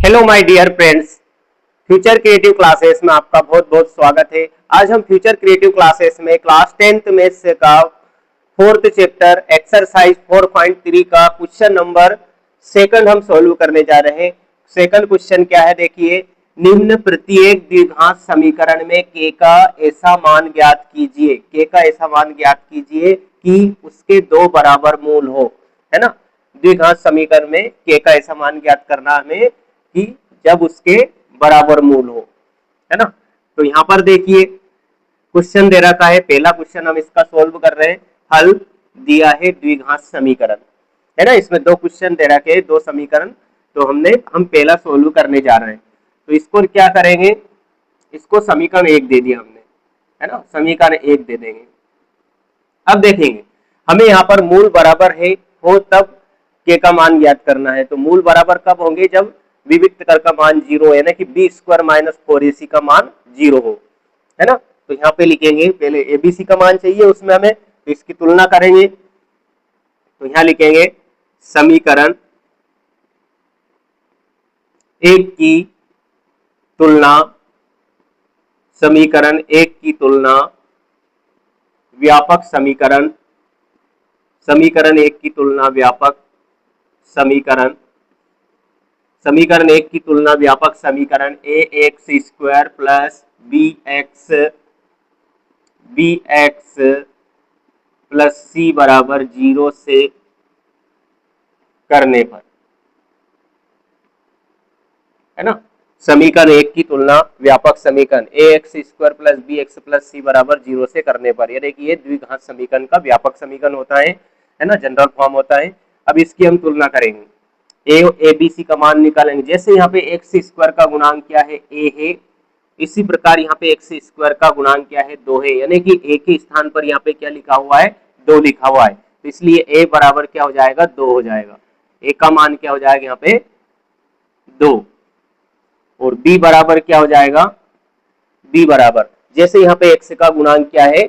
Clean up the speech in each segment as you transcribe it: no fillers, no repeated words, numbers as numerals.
Hello my dear friends, future creative classes में आपका बहुत बहुत स्वागत है। आज हम फ्यूचर क्रिएटिव क्लासेस में क्लास 10th मैथ्स का फोर्थ चैप्टर एक्सरसाइज 4.3 का क्वेश्चन नंबर सेकंड हम सॉल्व करने जा रहे हैं। सेकंड क्वेश्चन क्या है, देखिए। निम्न प्रत्येक द्विघात समीकरण में के का ऐसा मान ज्ञात कीजिए, के का ऐसा मान ज्ञात कीजिए कि उसके दो बराबर मूल हो, है ना। द्विघात समीकरण में के का ऐसा मान ज्ञात करना हमें कि जब उसके बराबर मूल हो, है ना। तो यहां पर देखिए क्वेश्चन दे रखा है, पहला क्वेश्चन हम इसका सोल्व कर रहे हैं। हल दिया है द्विघात समीकरण, है ना। इसमें दो क्वेश्चन दे रखे हैं, दो समीकरण। तो हम पहला सोल्व करने जा रहे हैं। तो इसको क्या करेंगे, इसको समीकरण एक दे दिया हमने, है ना। समीकरण एक दे देंगे। अब देखेंगे हमें यहाँ पर मूल बराबर है हो तब के का मान ज्ञात करना है। तो मूल बराबर कब होंगे, जब विविक्त कर का मान जीरो है ना, कि बी स्क्वायर माइनस 4ac का मान जीरो हो, है ना। तो यहाँ पे लिखेंगे, पहले एबीसी का मान चाहिए उसमें हमें, तो इसकी तुलना करेंगे। तो यहाँ लिखेंगे समीकरण एक की तुलना, समीकरण एक की तुलना व्यापक समीकरण, समीकरण एक की तुलना व्यापक समीकरण, समीकरण एक की तुलना व्यापक समीकरण A X square plus B X plus C बराबर जीरो से करने पर, है ना। समीकरण एक की तुलना व्यापक समीकरण A X square plus B X plus C बराबर जीरो से करने पर, ये देखिए द्विघात समीकरण का व्यापक समीकरण होता है ना, जनरल फॉर्म होता है। अब इसकी हम तुलना करेंगे, ए बी सी का मान निकालेंगे। जैसे यहाँ पे एक्स स्क्वायर का गुणांक क्या है, ए है, इसी प्रकार यहाँ पे एक्स स्क्वायर का गुणांक क्या है, दो है, यानी कि ए के स्थान पर यहाँ पे क्या लिखा हुआ है, दो लिखा हुआ है। तो इसलिए ए बराबर क्या हो जाएगा, दो हो जाएगा। ए का मान क्या हो जाएगा यहाँ पे, दो। और बी बराबर क्या हो जाएगा, बी बराबर, जैसे यहाँ पे एक्स का गुणांक क्या है,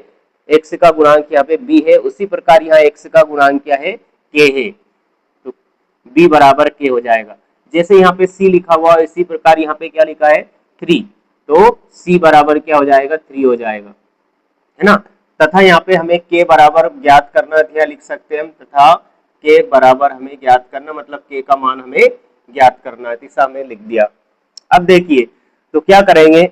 एक्स का गुणांक यहाँ पे बी है, उसी प्रकार यहाँ एक्स का गुणांक क्या है, के है। तो बी बराबर के हो जाएगा। जैसे यहाँ पे सी लिखा हुआ है, इसी प्रकार यहाँ पे क्या लिखा है, थ्री। तो सी बराबर क्या हो जाएगा, थ्री हो जाएगा, है ना। तथा यहाँ पे हमें के बराबर ज्ञात करना, या लिख सकते हैं हम, तथा के बराबर हमें ज्ञात करना, मतलब के का मान हमें ज्ञात करना है, दिशा में लिख दिया। अब देखिए तो क्या करेंगे,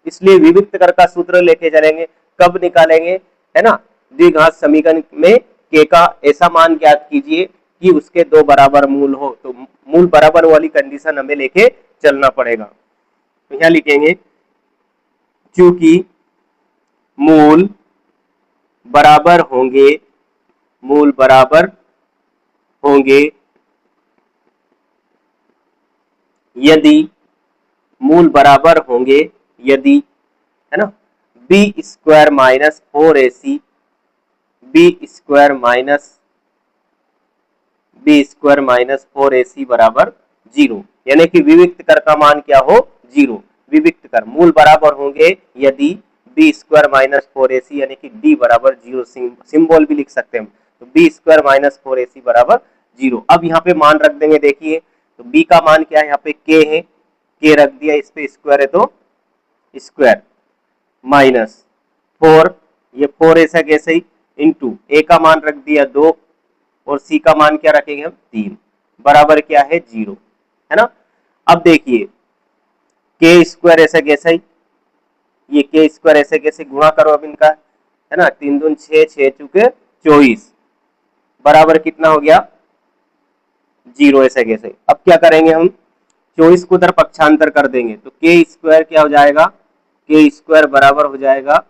इसलिए विविक्त कर का सूत्र लेके चलेंगे। कब निकालेंगे, है ना, द्विघात समीकरण में के का ऐसा मान ज्ञात कीजिए कि उसके दो बराबर मूल हो। तो मूल बराबर वाली कंडीशन हमें लेके चलना पड़ेगा। तो यहाँ लिखेंगे चूंकि मूल बराबर होंगे, मूल बराबर होंगे यदि, मूल बराबर होंगे यदि, है ना, B square minus 4ac, B square minus 4ac बराबर जीरो, यानी कि विविक्त कर का मान क्या हो, जीरो। विविक्त कर मूल बराबर होंगे यदि बी स्क्वायर माइनस 4ac, यानी कि डी बराबर जीरो, सिंबल भी लिख सकते हैं हम। तो बी स्क्वायर माइनस 4ac बराबर जीरो। अब यहाँ पे मान रख देंगे, देखिए तो बी का मान क्या है, यहाँ पे के है, के रख दिया, इस पे स्क्वायर है तो स्क्वायर, माइनस 4, ये 4 ऐसा कैसे ही, इंटू ए का मान रख दिया दो, और सी का मान क्या रखेंगे हम, तीन, बराबर क्या है, जीरो, है ना। अब देखिए के स्क्वायर ऐसा कैसे ही, ये के स्क्वायर ऐसे कैसे, गुणा करो अब इनका, है ना, तीन दून छह, छह चुके 24, बराबर कितना हो गया, जीरो ऐसे कैसे। अब क्या करेंगे हम, 24 को उधर पक्षांतर कर देंगे, तो के स्क्वायर क्या हो जाएगा, के स्क्वायर बराबर हो जाएगा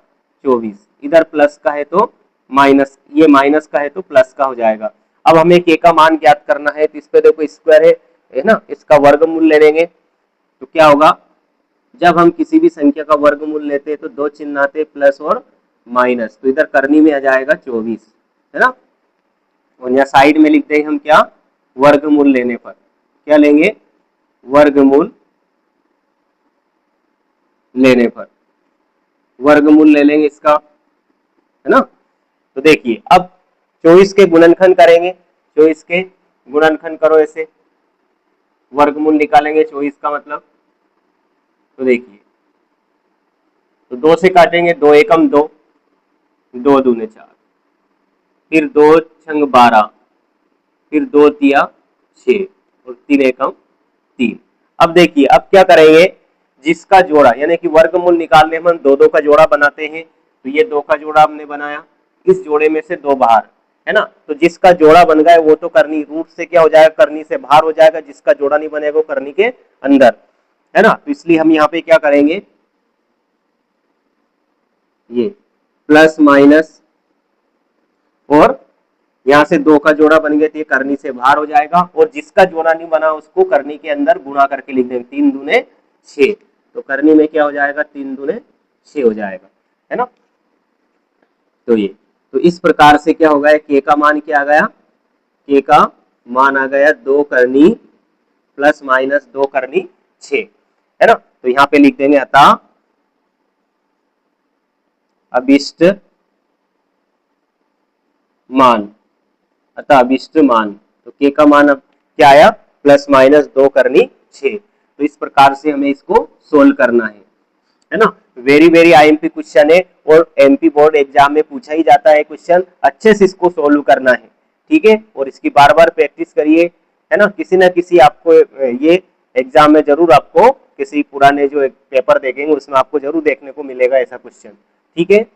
24, इधर प्लस का है तो माइनस, ये माइनस का है तो प्लस का हो जाएगा। अब हमें के का मान ज्ञात करना है, तो इस पे देखो स्क्वायर है ना, इसका वर्गमूल ले लेंगे। तो क्या होगा, जब हम किसी भी संख्या का वर्गमूल लेते हैं तो दो चिन्ह आते, प्लस और माइनस, तो इधर करनी में आ जाएगा 24, है ना। और यहाँ साइड में लिख देंगे हम क्या, वर्गमूल लेने पर क्या लेंगे, वर्गमूल लेने पर वर्गमूल ले लेंगे इसका, है ना। तो देखिए अब 24 के गुणनखंड करेंगे, 24 के गुणनखंड करो ऐसे, वर्गमूल निकालेंगे 24 का मतलब, तो देखिए, तो 2 से काटेंगे, 2 एकम 2, 2 दूने 4, फिर 2 छंग 12, फिर 2 तिया 6 और 3 एकम 3। अब देखिए, अब क्या करेंगे, जिसका जोड़ा यानी कि वर्गमूल निकालने में हम 2 का जोड़ा बनाते हैं, तो ये 2 का जोड़ा हमने बनाया, इस जोड़े में से 2 बाहर, है ना, तो जिसका जोड़ा बन गया वो तो करनी रूट से क्या हो जाएगा, करनी से बाहर हो जाएगा, जिसका जोड़ा नहीं बनेगा वो करनी के अंदर, है ना, तो इसलिए हम यहाँ पे क्या करेंगे, ये प्लस माइनस, और यहाँ से 2 का जोड़ा बन गया तो ये करनी से बाहर हो जाएगा, और जिसका जोड़ा नहीं बना उसको करनी के अंदर गुणा करके लिख देंगे, 3 दूने 6, तो करनी में क्या हो जाएगा, 3 दूने 6 हो जाएगा, है ना। तो ये, तो इस प्रकार से क्या हो गया, के का मान क्या आ गया, के का मान आ गया 2 करनी प्लस माइनस 2 करनी 6, है ना, तो यहाँ पे लिख देंगे अतः अभिष्ट मान, अतः अभिष्ट मान, तो के का मान अब क्या आया, प्लस माइनस 2 करनी 6, तो इस प्रकार से हमें इसको सोल्व करना है ना। वेरी वेरी आईएमपी क्वेश्चन है, और एमपी बोर्ड एग्जाम में पूछा ही जाता है क्वेश्चन, अच्छे से इसको सोल्व करना है, ठीक है, और इसकी बार बार प्रैक्टिस करिए, है ना, किसी ना किसी आपको ये एग्जाम में जरूर आपको किसी पुराने जो पेपर देखेंगे उसमें आपको जरूर देखने को मिलेगा ऐसा क्वेश्चन, ठीक है।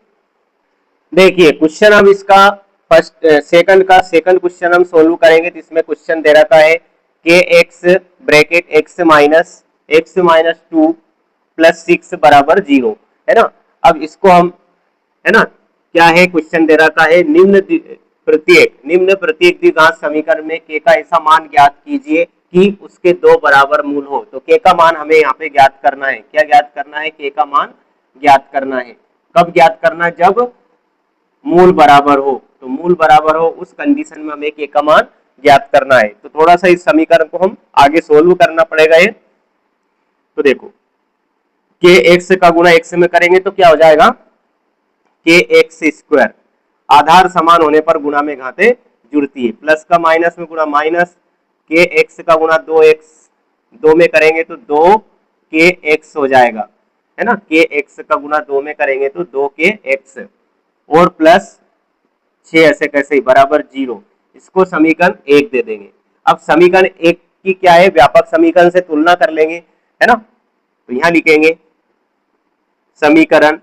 देखिए क्वेश्चन अब इसका फर्स्ट सेकंड का सेकंड क्वेश्चन हम सोल्व करेंगे, तो इसमें क्वेश्चन दे रखा है के x bracket x minus 2 plus 6 बराबर 0, है ना। अब इसको हम, है ना, क्या है क्वेश्चन दे रखा है, निम्न प्रत्येक द्विघात समीकरण में के का ऐसा मान ज्ञात कीजिए कि उसके 2 बराबर मूल हो, तो के का मान हमें यहाँ पे ज्ञात करना है, क्या ज्ञात करना है, के का मान ज्ञात करना है, कब ज्ञात करना है, जब मूल बराबर हो, तो मूल बराबर हो उस कंडीशन में हमें के का मान ज्ञात करना है, तो थोड़ा सा इस समीकरण को हम आगे सोल्व करना पड़ेगा ये, तो देखो के एक्स का गुना एक्स में करेंगे तो क्या हो जाएगा, के एक्स स्क्वायर, आधार समान होने पर गुणा में घाते जुड़ती है, प्लस का माइनस में गुणा माइनस, के एक्स का गुणा 2x, 2 में करेंगे तो 2 के एक्स हो जाएगा, है ना, के एक्स का गुणा 2 में करेंगे तो 2 के एक्स, और प्लस 6 ऐसे कैसे ही बराबर 0, इसको समीकरण 1 दे देंगे। अब समीकरण 1 की क्या है, व्यापक समीकरण से तुलना कर लेंगे, है ना, तो यहां लिखेंगे समीकरण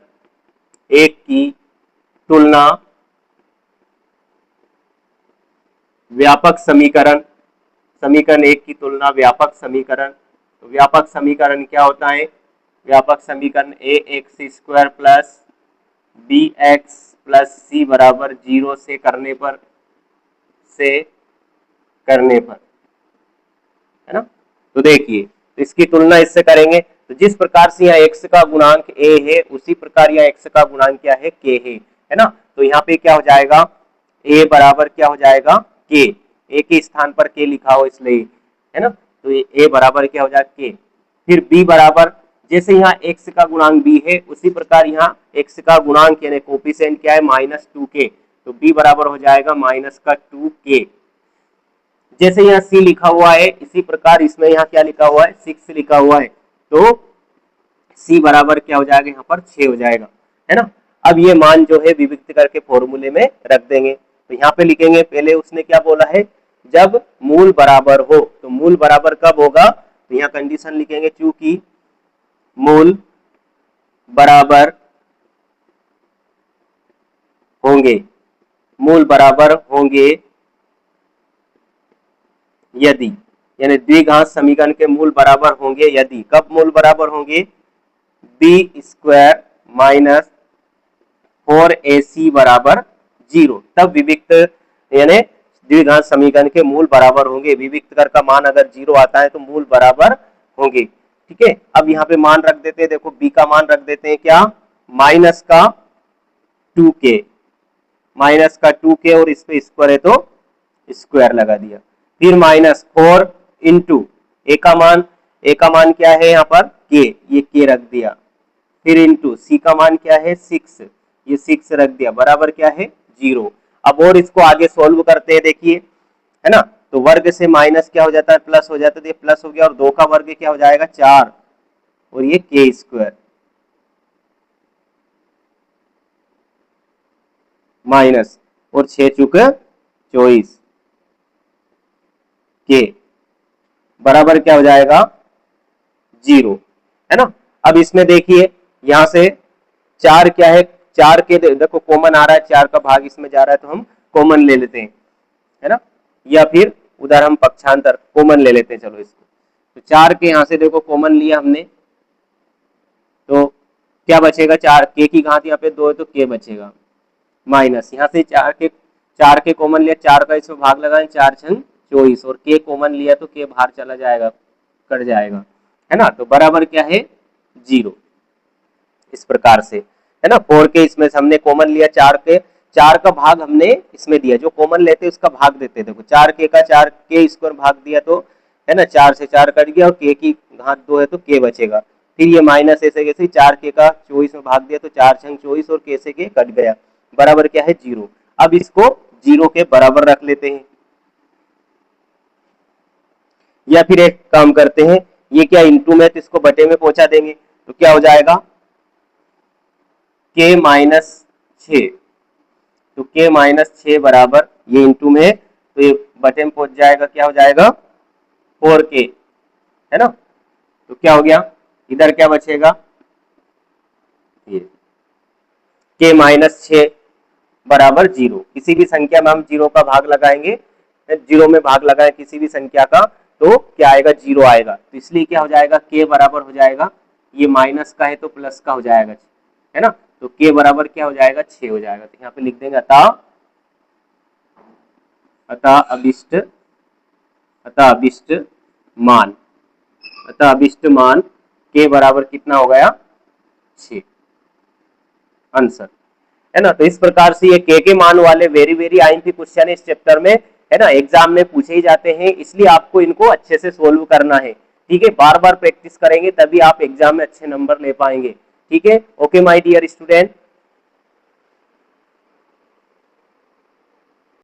1 की तुलना व्यापक समीकरण, समीकरण 1 की तुलना व्यापक समीकरण, तो व्यापक समीकरण क्या होता है, व्यापक समीकरण A X square plus B X plus C बराबर 0 से करने पर, है ना, तो देखिए इसकी तुलना इससे करेंगे, तो जिस प्रकार से यहाँ x का गुणांक a है उसी प्रकार यहाँ x का गुणांक क्या है, k है ना, तो यहाँ पे क्या हो जाएगा, a बराबर क्या हो जाएगा k, a के स्थान पर k लिखा हो इसलिए, है ना, तो a बराबर क्या हो जाएगा k, फिर b बराबर, जैसे यहाँ x का गुणांक b है उसी प्रकार यहाँ x का गुणांक यानी कोफिशिएंट क्या है, -2k, तो b बराबर हो जाएगा -2k, जैसे यहाँ c लिखा हुआ है इसी प्रकार इसमें यहाँ क्या लिखा हुआ है, 6 लिखा हुआ है, तो c बराबर क्या हो जाएगा, यहाँ पर 6 हो जाएगा, है ना। अब ये मान जो है विविक्त करके फॉर्मूले में रख देंगे, तो यहाँ पे लिखेंगे, पहले उसने क्या बोला है, जब मूल बराबर हो, तो मूल बराबर कब होगा, तो यहाँ कंडीशन लिखेंगे, चूंकि मूल बराबर होंगे, मूल बराबर होंगे यदि, यानी द्विघात समीकरण के मूल बराबर होंगे यदि, कब मूल बराबर होंगे, बी स्क्वायर माइनस 4ac बराबर 0, तब विविक्त यानी द्विघात समीकरण के मूल बराबर होंगे, विविक्त कर का मान अगर 0 आता है तो मूल बराबर होंगे, ठीक है। अब यहाँ पे मान रख देते हैं, देखो b का मान रख देते हैं क्या, माइनस का 2k, माइनस का 2k और इस पे स्क्वायर है तो स्क्वायर लगा दिया, फिर -4 इंटू ए का मान क्या है यहाँ पर k, ये k रख दिया, फिर इंटू c का मान क्या है 6, ये 6 रख दिया, बराबर क्या है 0। अब और इसको आगे सोल्व करते हैं, देखिए, है ना, तो वर्ग से माइनस क्या हो जाता है, प्लस हो जाता है, तो ये प्लस हो गया, और 2 का वर्ग क्या हो जाएगा 4, और ये के स्क्वायर माइनस, और 6 चुक 24 के बराबर क्या हो जाएगा 0, है ना। अब इसमें देखिए यहां से 4 क्या है, 4 के देखो कॉमन आ रहा है, 4 का भाग इसमें जा रहा है, तो हम कॉमन ले लेते हैं, है ना, या फिर उधर हम पक्षांतर कॉमन ले लेते हैं, चलो इसको। तो 4 के यहां से देखो कॉमन लिया हमने, तो क्या बचेगा, 4 के की घात यहाँ पे 2 है तो के बचेगा, माइनस यहाँ से 4 के कॉमन लिया, 4 का इसमें भाग लगाएं, 4 छंग 24, और के कॉमन लिया तो के बाहर चला जाएगा, कट जाएगा, है ना, तो बराबर क्या है 0। इस प्रकार से, है ना, 4 के इसमें से हमने कॉमन लिया, 4 के 4 का भाग हमने इसमें दिया, जो कॉमन लेते उसका भाग देते, देखो 4 के का 4 के स्क्वायर भाग दिया, तो है ना 4 से 4 कट गया, और के की घात 2 है तो के बचेगा, फिर ये माइनस ऐसे कैसे 4 के का 24 में भाग दिया, तो 4 छंग 24, और के से के कट गया, बराबर क्या है 0। अब इसको 0 के बराबर रख लेते हैं, या फिर एक काम करते हैं, ये क्या इंटू में, तो इसको बटे में पहुंचा देंगे, तो क्या हो जाएगा के माइनस 6, तो के माइनस 6 बराबर, ये इंटू में है तो ये बटे में पहुंच जाएगा, क्या हो जाएगा 4k, है ना, तो क्या हो गया, इधर क्या बचेगा, ये के माइनस 6 बराबर 0, किसी भी संख्या में हम 0 का भाग लगाएंगे, 0 में भाग लगाए किसी भी संख्या का, तो क्या आएगा 0 आएगा, तो इसलिए क्या हो जाएगा के बराबर हो जाएगा, ये माइनस का है तो प्लस का हो जाएगा, है ना, तो के बराबर क्या हो जाएगा 6 हो जाएगा, तो यहाँ पे लिख देंगे अतः अभिष्ट मान, अतः अभिष्ट मान के बराबर कितना हो गया 6, आंसर, है ना। तो इस प्रकार से ये के मान वाले वेरी वेरी आईएमपी क्वेश्चन इस चैप्टर में, है ना, एग्जाम में पूछे ही जाते हैं, इसलिए आपको इनको अच्छे से सोल्व करना है, ठीक है, बार बार प्रैक्टिस करेंगे तभी आप एग्जाम में अच्छे नंबर ले पाएंगे, ठीक है। Okay my dear student,